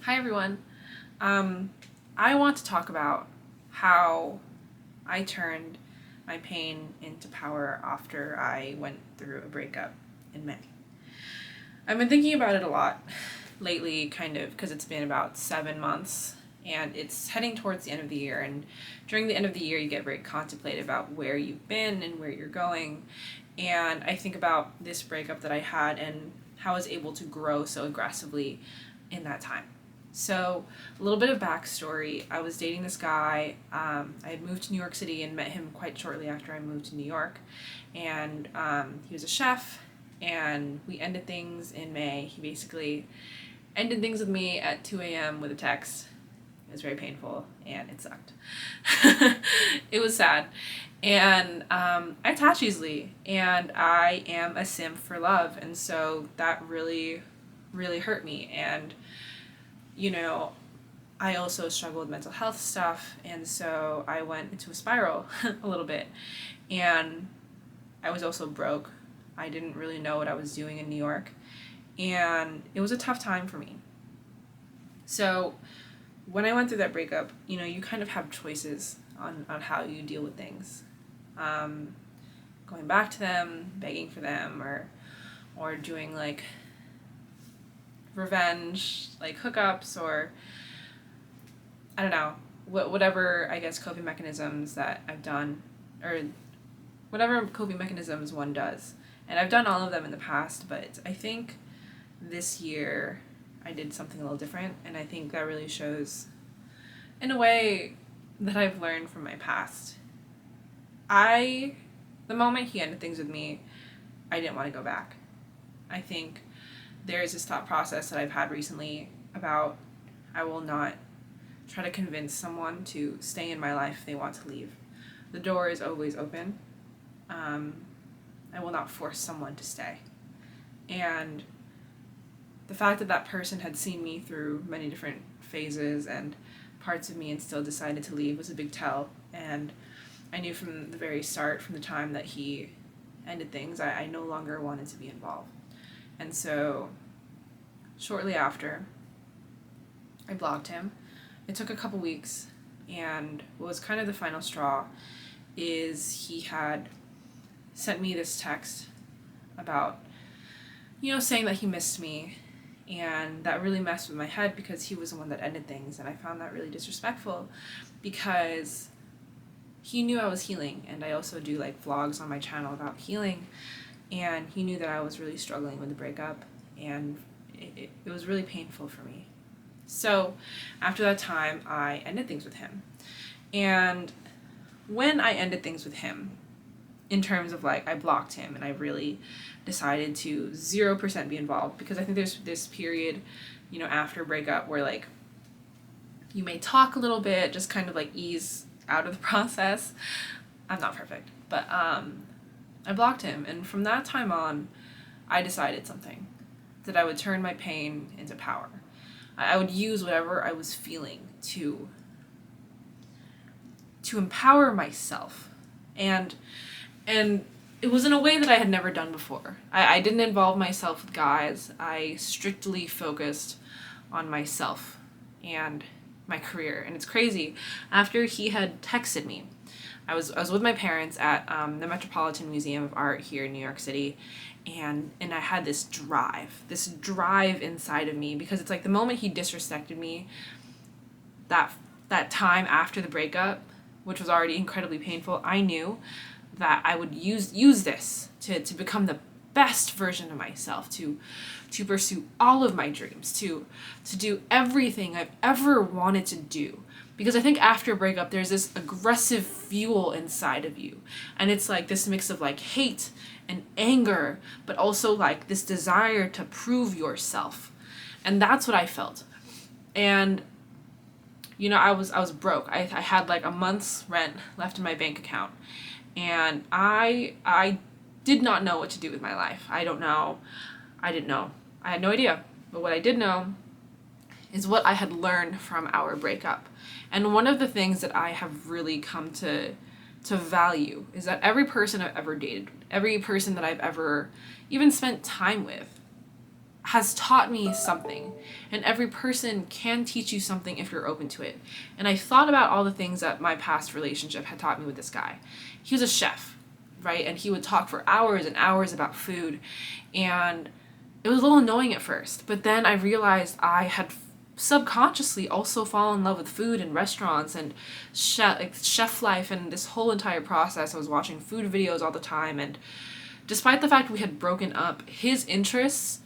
Hi everyone. I want to talk about how I turned my pain into power after I went through a breakup in May. I've been thinking about it a lot lately, kind of, because it's been about 7 months and it's heading towards the end of the year. And during the end of the year, you get very contemplative about where you've been and where you're going. And I think about this breakup that I had and how I was able to grow so aggressively in that time. So, a little bit of backstory. I was dating this guy. I had moved to New York City and met him quite shortly after I moved to New York. And he was a chef, and we ended things in May. He basically ended things with me at 2 a.m. with a text. It was very painful, and it sucked. It was sad. And I attach easily, and I am a simp for love. And so that really, really hurt me. And you know, I also struggle with mental health stuff, and so I went into a spiral a little bit. And I was also broke. I didn't really know what I was doing in New York, and it was a tough time for me. So when I went through that breakup, you kind of have choices on how you deal with things. Um, Going back to them, begging for them, or doing like revenge, like hookups, or I don't know, whatever, I guess, coping mechanisms that I've done, or whatever coping mechanisms one does. And I've done all of them in the past, but I think this year I did something a little different, and I think that really shows in a way that I've learned from my past. The moment he ended things with me, I didn't want to go back. I think there's this thought process that I've had recently about I will not try to convince someone to stay in my life if they want to leave. The door is always open. I will not force someone to stay. And the fact that that person had seen me through many different phases and parts of me and still decided to leave was a big tell. And I knew from the very start, from the time that he ended things, I no longer wanted to be involved. And so shortly after, I blocked him. It took a couple weeks, and what was kind of the final straw is he had sent me this text about, saying that he missed me, and that really messed with my head because he was the one that ended things, and I found that really disrespectful because he knew I was healing, and I also do like vlogs on my channel about healing, and he knew that I was really struggling with the breakup, and it was really painful for me. So after that time, I ended things with him. And when I ended things with him, in terms of like I blocked him and I really decided to 0% be involved, because I think there's this period, after breakup where like you may talk a little bit, just kind of like ease out of the process. I'm not perfect, but I blocked him, and from that time on, I decided something, that I would turn my pain into power. I would use whatever I was feeling to empower myself, and it was in a way that I had never done before. I didn't involve myself with guys. I strictly focused on myself and my career. And it's crazy. After he had texted me, I was with my parents at the Metropolitan Museum of Art here in New York City, and I had this drive inside of me, because it's like the moment he disrespected me, that time after the breakup, which was already incredibly painful, I knew that I would use this to become the best version of myself, to pursue all of my dreams, to do everything I've ever wanted to do. Because I think after a breakup, there's this aggressive fuel inside of you. And it's like this mix of like hate and anger, but also like this desire to prove yourself. And that's what I felt. And I was broke. I had like a month's rent left in my bank account. And I did not know what to do with my life. I didn't know. I had no idea. But what I did know is what I had learned from our breakup. And one of the things that I have really come to value is that every person I've ever dated, every person that I've ever even spent time with, has taught me something, and every person can teach you something if you're open to it. And I thought about all the things that my past relationship had taught me with this guy. He was a chef, right? And he would talk for hours and hours about food, and it was a little annoying at first, but then I realized I had subconsciously also fallen in love with food and restaurants and chef life, and this whole entire process. I was watching food videos all the time, and despite the fact we had broken up, his interests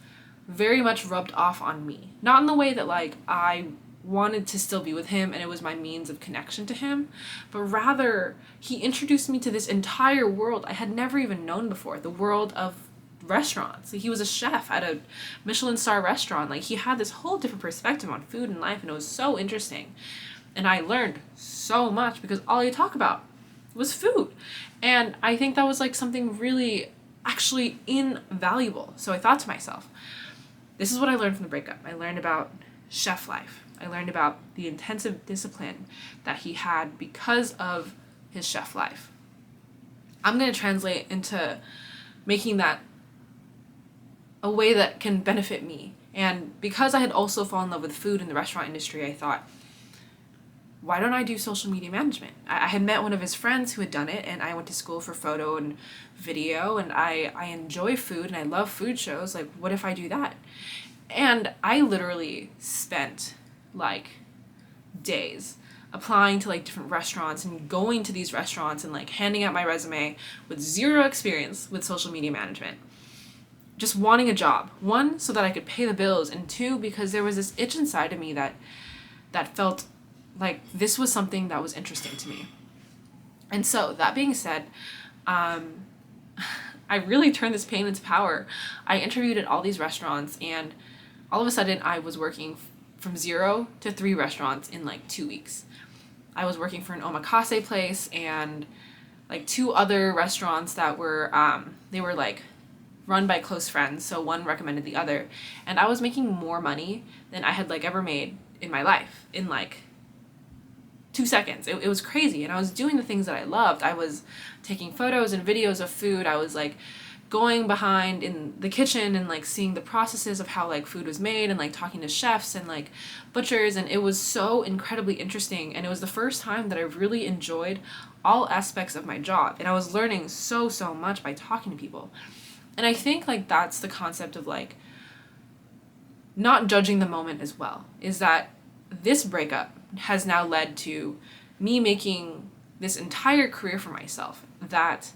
very much rubbed off on me. Not in the way that like I wanted to still be with him and it was my means of connection to him, but rather he introduced me to this entire world I had never even known before, the world of restaurants. Like, he was a chef at a Michelin star restaurant. Like, he had this whole different perspective on food and life, and it was so interesting. And I learned so much because all he talked about was food. And I think that was like something really actually invaluable. So I thought to myself, this is what I learned from the breakup. I learned about chef life. I learned about the intensive discipline that he had because of his chef life. I'm going to translate into making that a way that can benefit me. And because I had also fallen in love with food in the restaurant industry, I thought, why don't I do social media management? I had met one of his friends who had done it, and I went to school for photo and video, and I enjoy food and I love food shows. Like, what if I do that? And I literally spent like days applying to like different restaurants and going to these restaurants and like handing out my resume with zero experience with social media management. Just wanting a job. One, so that I could pay the bills, and two, because there was this itch inside of me that felt like this was something that was interesting to me. And so, that being said, I really turned this pain into power. I interviewed at all these restaurants, and all of a sudden I was working from 0 to 3 restaurants in like 2 weeks. I was working for an omakase place and like 2 other restaurants that were, they were like run by close friends, so one recommended the other, and I was making more money than I had like ever made in my life in like 2 seconds. It was crazy, and I was doing the things that I loved. I was taking photos and videos of food. I was like going behind in the kitchen and like seeing the processes of how like food was made and like talking to chefs and like butchers, and it was so incredibly interesting, and it was the first time that I really enjoyed all aspects of my job, and I was learning so much by talking to people. And I think like that's the concept of like not judging the moment as well, is that this breakup has now led to me making this entire career for myself that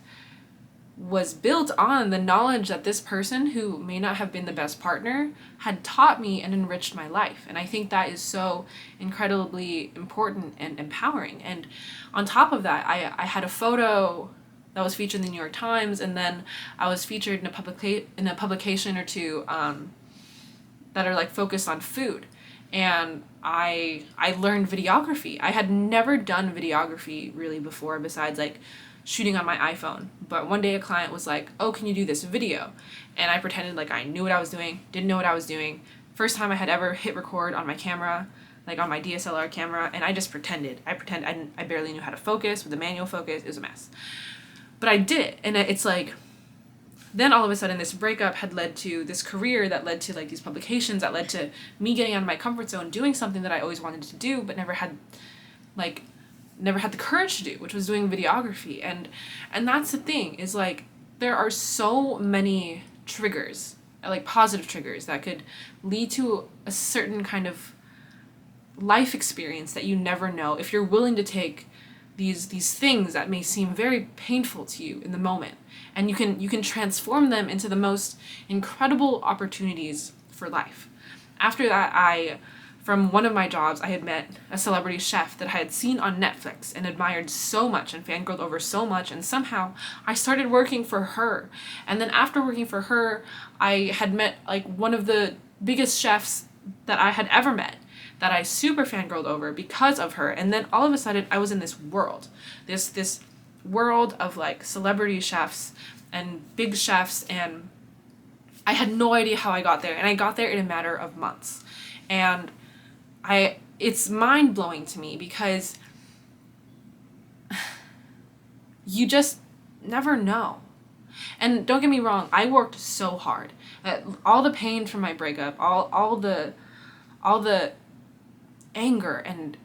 was built on the knowledge that this person, who may not have been the best partner, had taught me and enriched my life. And I think that is so incredibly important and empowering. And on top of that, I had a photo that was featured in the New York Times, and then I was featured in a publication or two that are like focused on food. And I learned videography. I had never done videography really before, besides like shooting on my iPhone. But one day a client was like, "Oh, can you do this video?" And I pretended like I knew what I was doing, didn't know what I was doing. First time I had ever hit record on my camera, like on my DSLR camera, and I just pretended. I barely knew how to focus with the manual focus. It was a mess. But I did it, and it's like, then all of a sudden this breakup had led to this career that led to like these publications that led to me getting out of my comfort zone, doing something that I always wanted to do but never had the courage to do, which was doing videography. And that's the thing, is like there are so many triggers, like positive triggers, that could lead to a certain kind of life experience that you never know if you're willing to take these things that may seem very painful to you in the moment, and you can transform them into the most incredible opportunities for life. After that, from one of my jobs, I had met a celebrity chef that I had seen on Netflix and admired so much and fangirled over so much, and somehow I started working for her. And then after working for her, I had met like one of the biggest chefs that I had ever met, that I super fangirled over because of her. And then all of a sudden I was in this world, this world of like celebrity chefs and big chefs, and I had no idea how I got there, and I got there in a matter of months. And it's mind-blowing to me because you just never know. And don't get me wrong, I worked so hard. All the pain from my breakup, all the anger and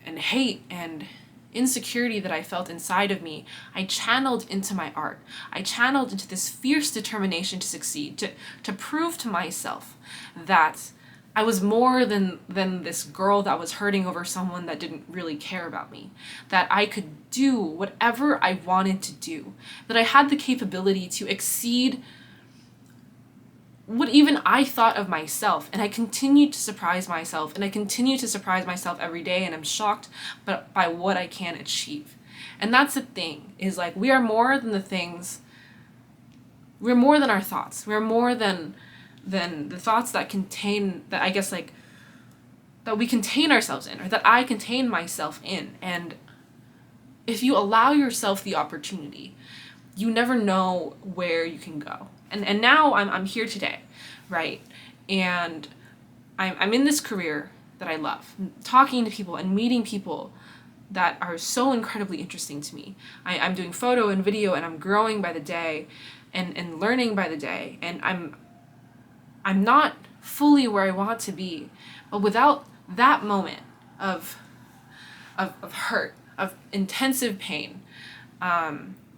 hate and insecurity that I felt inside of me, I channeled into my art. I channeled into this fierce determination to succeed, to prove to myself that I was more than this girl that was hurting over someone that didn't really care about me, that I could do whatever I wanted to do, that I had the capability to exceed what even I thought of myself. And I continued to surprise myself, and I continue to surprise myself every day, and I'm shocked by what I can achieve. And that's the thing, is like, we are more than the things, we're more than our thoughts. We're more than the thoughts that contain, that I guess, like, that we contain ourselves in, or that I contain myself in. And if you allow yourself the opportunity, you never know where you can go. And now I'm here today, right? And I'm in this career that I love, talking to people and meeting people that are so incredibly interesting to me. I'm doing photo and video, and I'm growing by the day and learning by the day. And I'm not fully where I want to be, but without that moment of hurt, of intensive pain,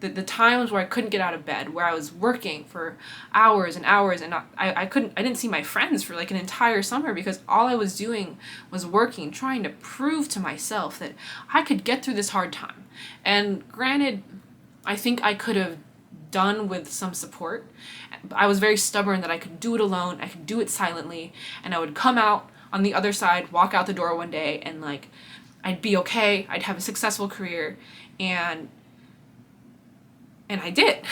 the times where I couldn't get out of bed, where I was working for hours and hours, and I didn't see my friends for like an entire summer, because all I was doing was working, trying to prove to myself that I could get through this hard time. And granted, I think I could have done with some support. I was very stubborn that I could do it alone, I could do it silently, and I would come out on the other side, walk out the door one day, and like, I'd be okay, I'd have a successful career, and I did.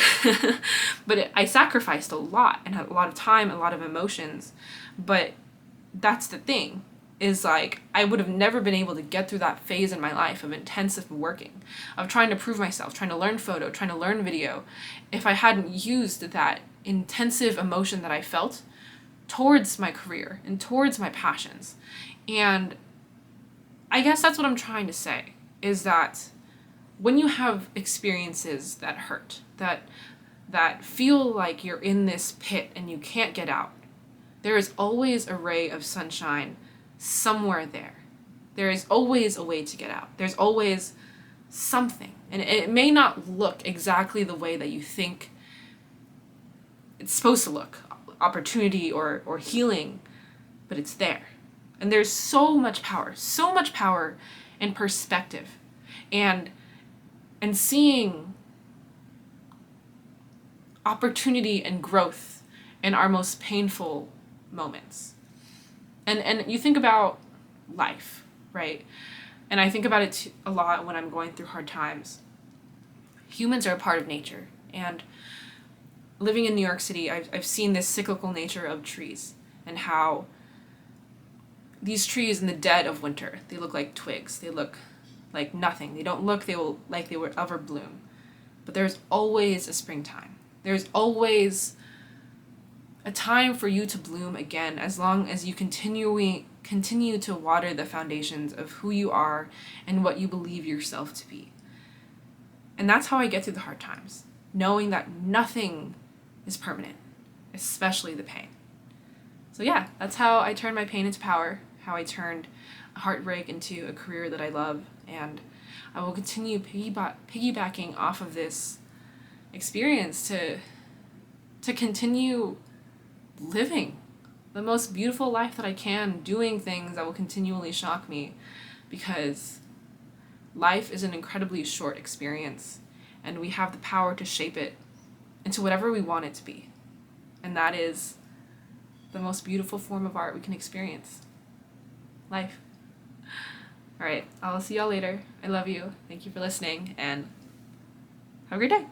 But I sacrificed a lot, and had a lot of time, a lot of emotions. But that's the thing, is like, I would have never been able to get through that phase in my life of intensive working, of trying to prove myself, trying to learn photo, trying to learn video, if I hadn't used that intensive emotion that I felt towards my career and towards my passions. And I guess that's what I'm trying to say, is that when you have experiences that hurt, that feel like you're in this pit and you can't get out, there is always a ray of sunshine somewhere there. There is always a way to get out. There's always something. And it may not look exactly the way that you think it's supposed to look, opportunity or healing, but it's there. And there's so much power in perspective, and seeing opportunity and growth in our most painful moments. And you think about life, right? And I think about it a lot when I'm going through hard times. Humans are a part of nature, and living in New York City, I've seen this cyclical nature of trees, and how these trees in the dead of winter, they look like twigs, they look like nothing. They don't look like they will ever bloom. But there's always a springtime. There's always a time for you to bloom again, as long as you continue to water the foundations of who you are and what you believe yourself to be. And that's how I get through the hard times, knowing that nothing is permanent, especially the pain. So yeah, that's how I turned my pain into power, how I turned a heartbreak into a career that I love, and I will continue piggybacking off of this experience to continue living the most beautiful life that I can, doing things that will continually shock me, because life is an incredibly short experience, and we have the power to shape it into whatever we want it to be. And that is the most beautiful form of art we can experience. Life. All right, I'll see y'all later. I love you. Thank you for listening, and have a great day.